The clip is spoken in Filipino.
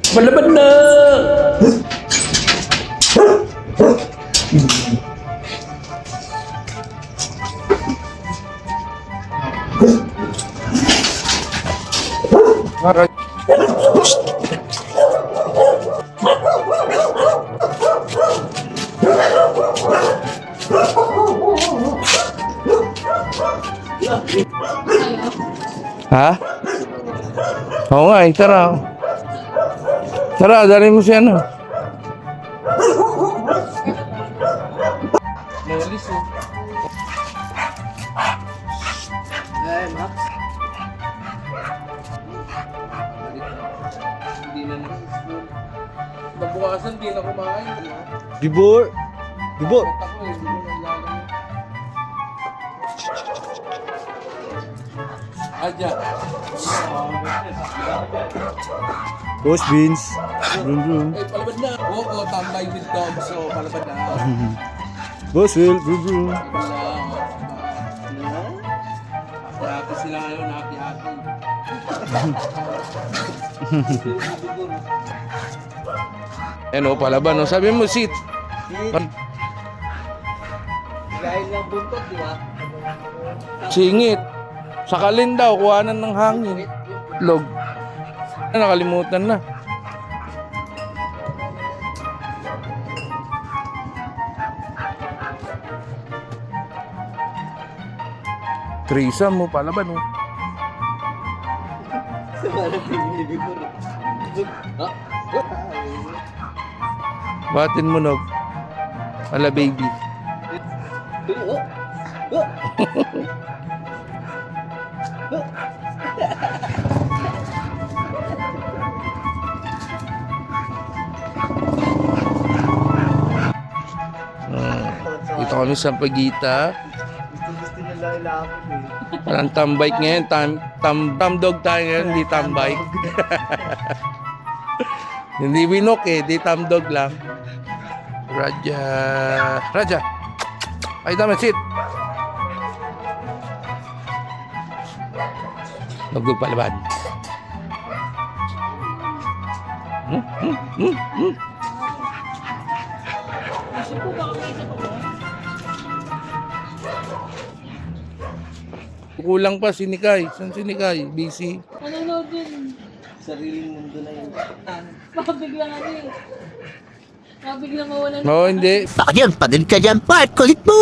Palaban na! Aray. Ha? Oo nga eh, tara. Tara, dali mo siya ano. Nawalis oh. Ay, Max. Hindi na nag-school. Nabukasan, hindi na kumain. Bibor. Bibor. Ako eh, hindi mo nailalang. Adya. Boss Beans. Brum brum. Ay, palabad na. Oo, tambay with dogs. So, palabad na. Boss Will. Brum brum. Happy sila ngayon, happy. Ano, palaban, no? Sabi mo, sit. Dahil lang buntot, di ba? Singit. Sakalin daw, kuhanan ng hangin. Log. Nakalimutan na. Trisa mo, palaban, no? Sa mga pinili ko. Batin mo, Nog. Ala, baby. Dito kami sa Pagita. Gusto nila ilapit eh. Parang tambike ngayon. Tamdog tayo ngayon, hindi tambike. Hindi winok eh, di tamdog lang. Raja. Raja. Ay, dami, sit. Nagdog palaban. Kulang pa si Nikay. Saan si Nikay? Busy. Ano din? Sariling mundo na yun. Mabiglang ano eh. Mabiglang mawalan. Oo, hindi. Bakit yan? Padil ka dyan, Bart. Kulit mo!